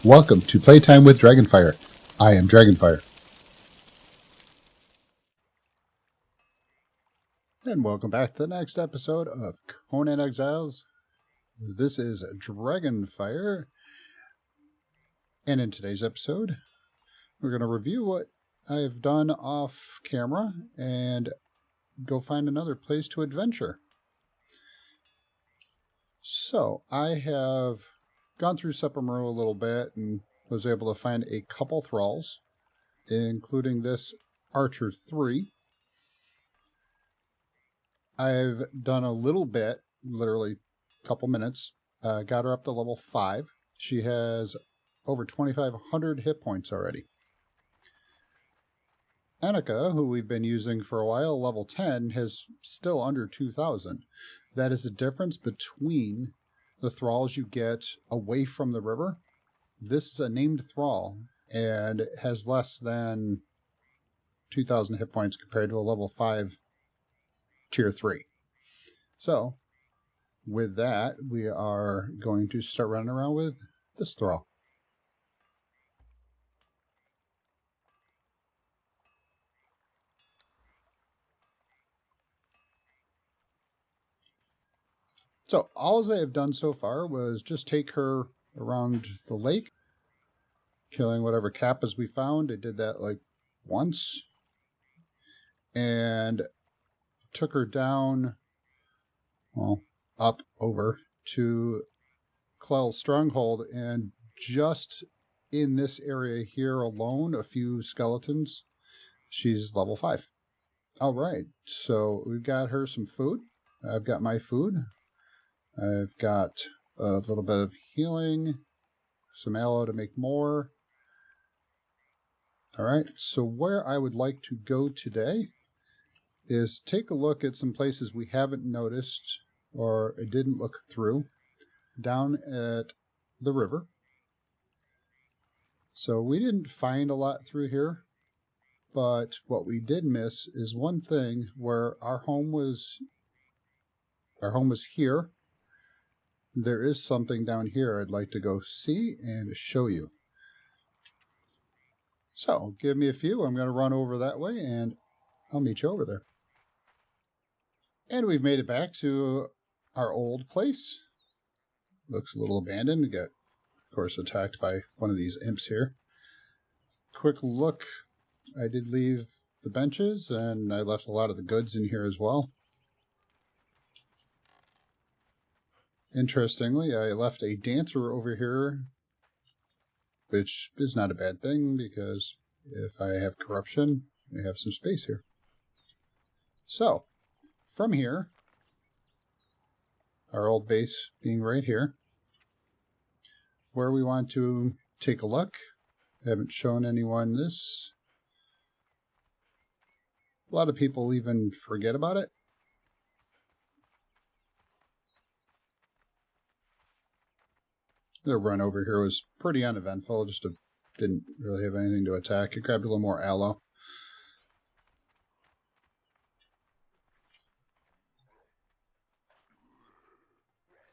Welcome to Playtime with Dragonfire. I am Dragonfire. And welcome back to the next episode of Conan Exiles. This is Dragonfire. And in today's episode, we're going to review what I've done off camera and go find another place to adventure. So, I have gone through Sephiroth a little bit and was able to find a couple thralls, including this Archer 3. I've done a little bit, literally a couple minutes, got her up to level 5. She has over 2,500 hit points already. Annika, who we've been using for a while, level 10, has still under 2,000. That is the difference between the thralls you get away from the river. This is a named thrall and has less than 2,000 hit points compared to a level 5 tier 3. So, with that, we are going to start running around with this thrall. So, all I have done so far was just take her around the lake, killing whatever kappas we found. I did that like once. And took her down, well, up over to Clell's stronghold. And just in this area here alone, a few skeletons, she's level 5. All right, so we've got her some food. I've got my food. I've got a little bit of healing, some aloe to make more. All right, so where I would like to go today is take a look at some places we haven't noticed or didn't look through down at the river. So we didn't find a lot through here, but what we did miss is one thing where our home was here. There is something down here I'd like to go see and show you. So, give me a few. I'm going to run over that way, and I'll meet you over there. And we've made it back to our old place. Looks a little abandoned. We got, of course, attacked by one of these imps here. Quick look. I did leave the benches, and I left a lot of the goods in here as well. Interestingly, I left a dancer over here, which is not a bad thing, because if I have corruption, I have some space here. So, from here, our old base being right here, where we want to take a look. I haven't shown anyone this. A lot of people even forget about it. The run over here was pretty uneventful, just didn't really have anything to attack. I grabbed a little more aloe.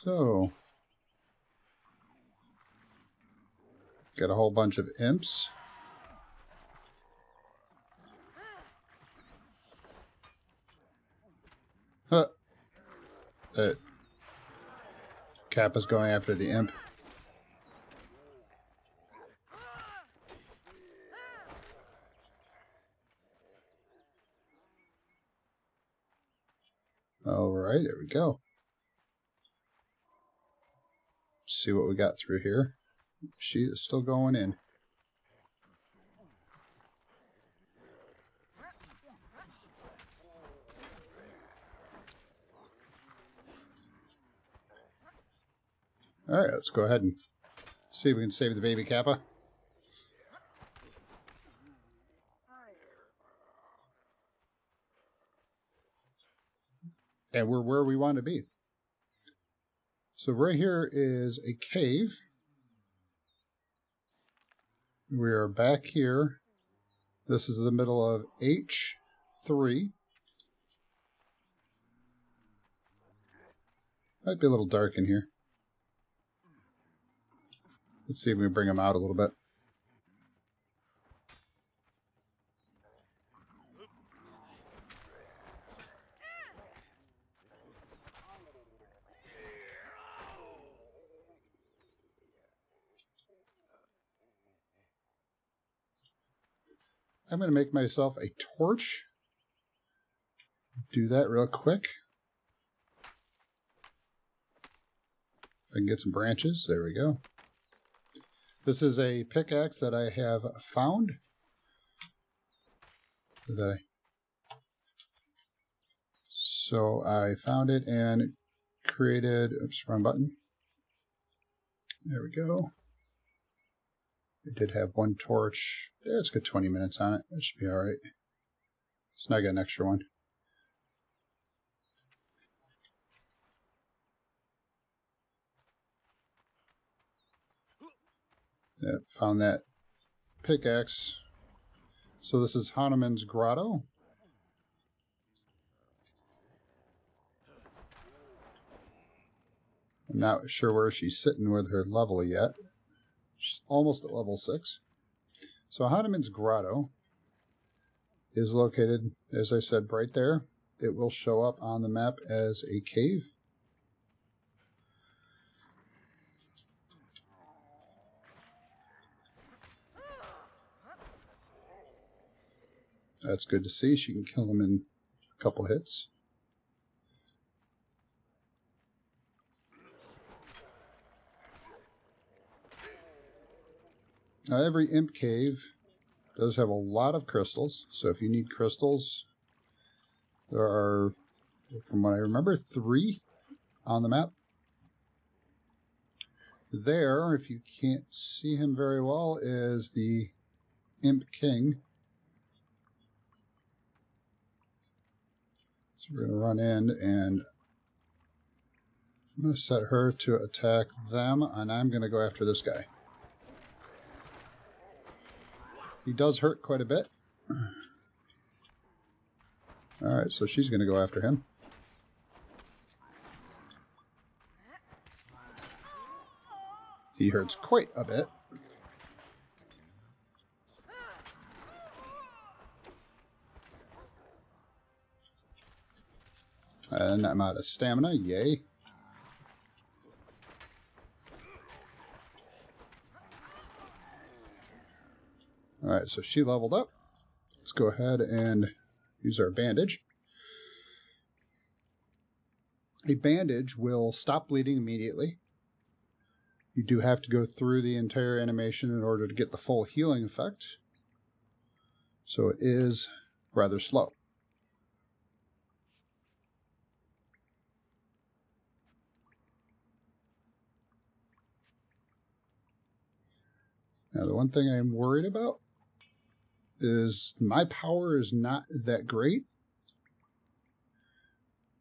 So, got a whole bunch of imps. Huh. That Kappa's going after the imp. Alright, there we go. See what we got through here. She is still going in. Alright, let's go ahead and see if we can save the baby Kappa. And we're where we want to be. So right here is a cave. We are back here. This is the middle of H3. Might be a little dark in here. Let's see if we can bring him out a little bit. I'm going to make myself a torch. Do that real quick. I can get some branches. There we go. This is a pickaxe that I have found. So I found it and created... Oops, wrong button. There we go. I did have one torch. Yeah, it's got 20 minutes on it. That should be alright. So now I got an extra one. Yeah, found that pickaxe. So this is Hanuman's grotto. I'm not sure where she's sitting with her level yet. She's almost at level 6. So Hanuman's grotto is located, as I said, right there. It will show up on the map as a cave. That's good to see. She can kill him in a couple hits. Now, every imp cave does have a lot of crystals, so if you need crystals, there are, from what I remember, 3 on the map. There, if you can't see him very well, is the Imp King. So we're going to run in and I'm going to set her to attack them, and I'm going to go after this guy. He does hurt quite a bit. Alright, so she's going to go after him. He hurts quite a bit. And I'm out of stamina, yay. Alright, so she leveled up. Let's go ahead and use our bandage. A bandage will stop bleeding immediately. You do have to go through the entire animation in order to get the full healing effect. So it is rather slow. Now the one thing I'm worried about is my power is not that great.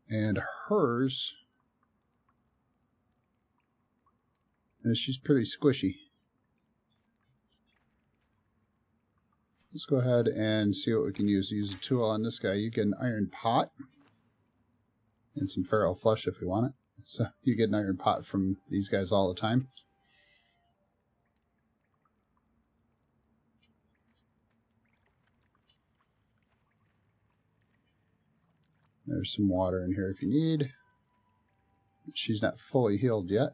And hers, she's pretty squishy. Let's go ahead and see what we can use. Use a tool on this guy. You get an iron pot and some feral flesh if you want it. So you get an iron pot from these guys all the time. There's some water in here if you need. She's not fully healed yet.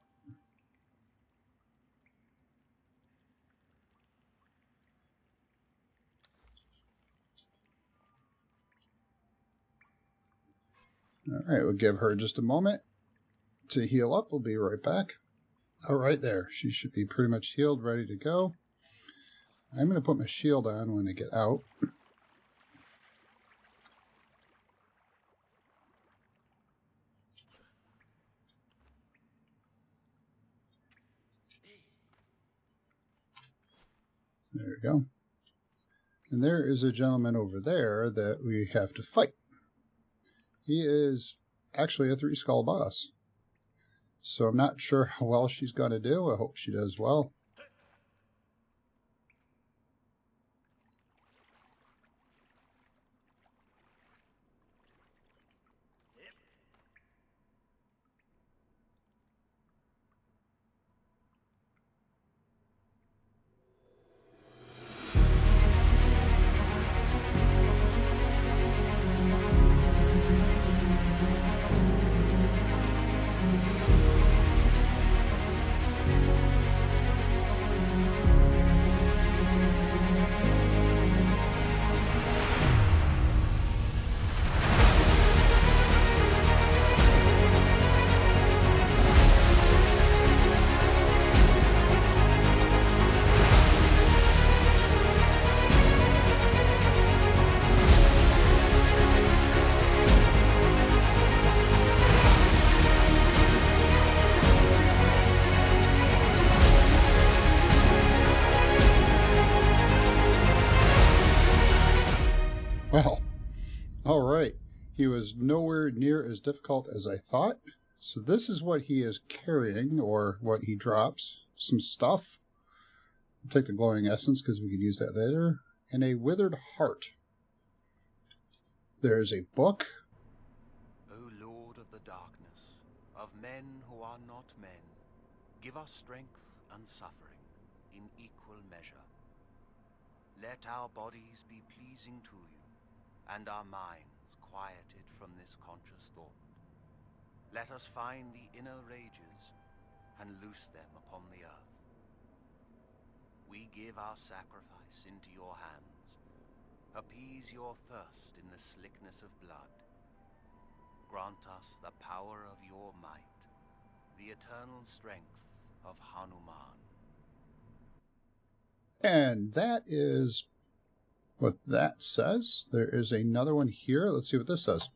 Alright, we'll give her just a moment to heal up. We'll be right back. Alright there. She should be pretty much healed, ready to go. I'm going to put my shield on when I get out. There we go. And there is a gentleman over there that we have to fight. He is actually a 3-skull boss. So I'm not sure how well she's going to do. I hope she does well. He was nowhere near as difficult as I thought. So this is what he is carrying, or what he drops. Some stuff. I'll take the glowing essence because we could use that later. And a withered heart. There's a book. O Lord of the darkness, of men who are not men, give us strength and suffering in equal measure. Let our bodies be pleasing to you, and our minds quieted from this conscious thought. Let us find the inner rages and loose them upon the earth. We give our sacrifice into your hands. Appease your thirst in the slickness of blood. Grant us the power of your might, the eternal strength of Hanuman. And that is what that says. There is another one here. Let's see what this says.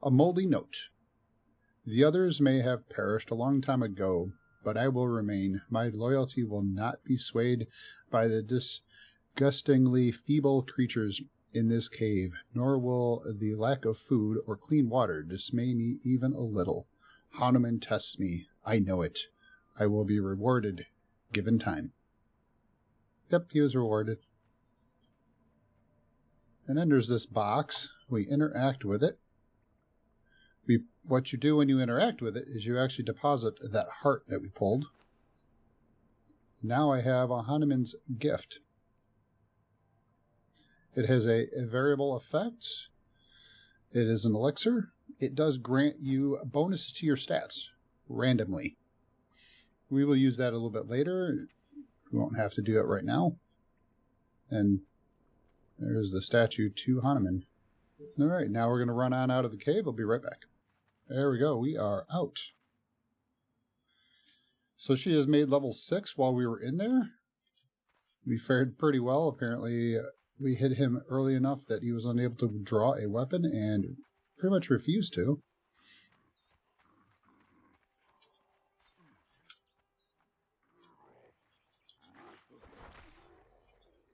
A moldy note. The others may have perished a long time ago, but I will remain. My loyalty will not be swayed by the disgustingly feeble creatures in this cave, nor will the lack of food or clean water dismay me even a little. Hanuman tests me. I know it. I will be rewarded, given time. Yep, he was rewarded. And then there's this box. We interact with it. What you do when you interact with it is you actually deposit that heart that we pulled. Now I have a Hanuman's gift. It has a variable effect. It is an elixir. It does grant you bonuses to your stats randomly. We will use that a little bit later. We won't have to do it right now. And there's the statue to Hanuman. All right, now we're going to run on out of the cave. I'll be right back. There we go. We are out. So she has made level 6 while we were in there. We fared pretty well. Apparently, we hit him early enough that he was unable to draw a weapon and pretty much refused to.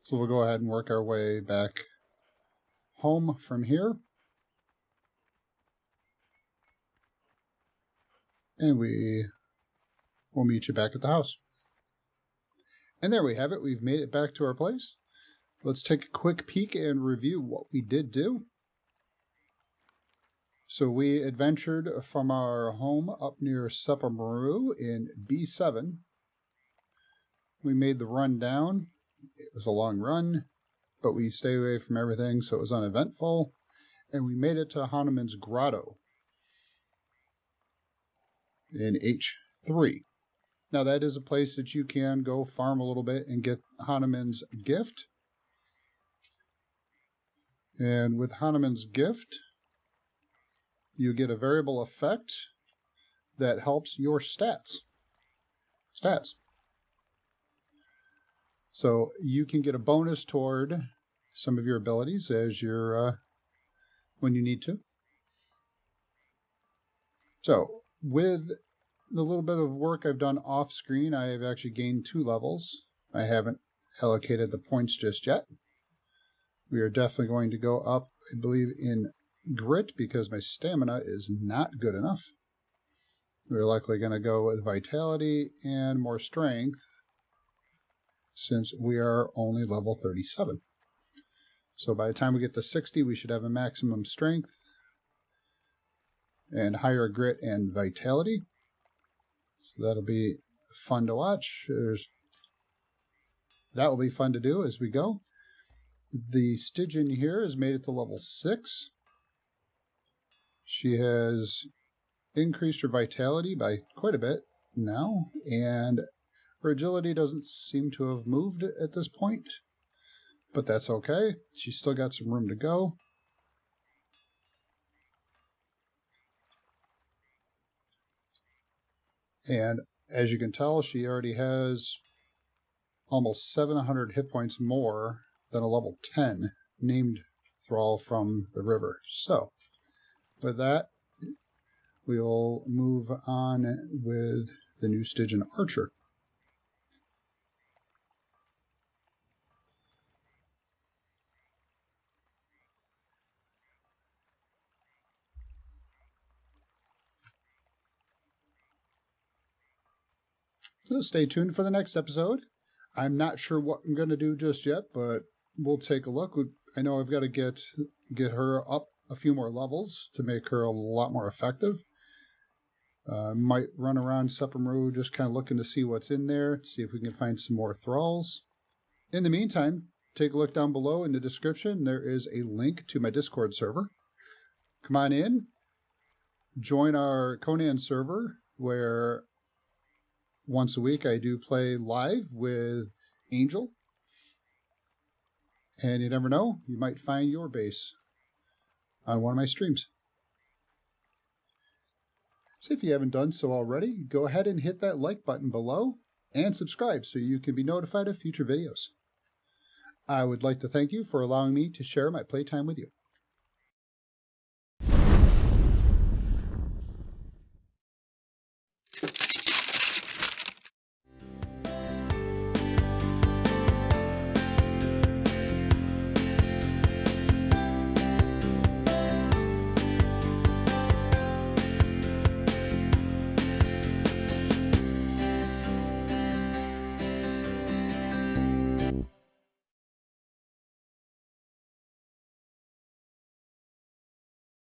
So we'll go ahead and work our way back home from here. And we will meet you back at the house. And there we have it. We've made it back to our place. Let's take a quick peek and review what we did do. So we adventured from our home up near Sepamaru in B7. We made the run down. It was a long run, but we stayed away from everything, so it was uneventful. And we made it to Hanuman's Grotto in H3. Now that is a place that you can go farm a little bit and get Hanuman's gift. And with Hanuman's gift, you get a variable effect that helps your stats. So you can get a bonus toward some of your abilities as you're when you need to. So with the little bit of work I've done off screen, I have actually gained 2 levels. I haven't allocated the points just yet. We are definitely going to go up, I believe, in grit because my stamina is not good enough. We're likely going to go with vitality and more strength since we are only level 37. So by the time we get to 60, we should have a maximum strength and higher grit and vitality. So that'll be fun to watch. That will be fun to do as we go. The Stygian here has made it to level 6. She has increased her vitality by quite a bit now, and her agility doesn't seem to have moved at this point, but that's okay. She's still got some room to go. And as you can tell, she already has almost 700 hit points more than a level 10 named thrall from the river. So, with that, we'll move on with the new Stygian Archer. So stay tuned for the next episode. I'm not sure what I'm going to do just yet, but we'll take a look. I know I've got to get her up a few more levels to make her a lot more effective. Might run around Suppermaru just kind of looking to see what's in there, see if we can find some more thralls. In the meantime, take a look down below in the description. There is a link to my Discord server. Come on in, join our Conan server, where once a week I do play live with Angel. And you never know, you might find your base on one of my streams. So if you haven't done so already, go ahead and hit that like button below and subscribe so you can be notified of future videos. I would like to thank you for allowing me to share my playtime with you.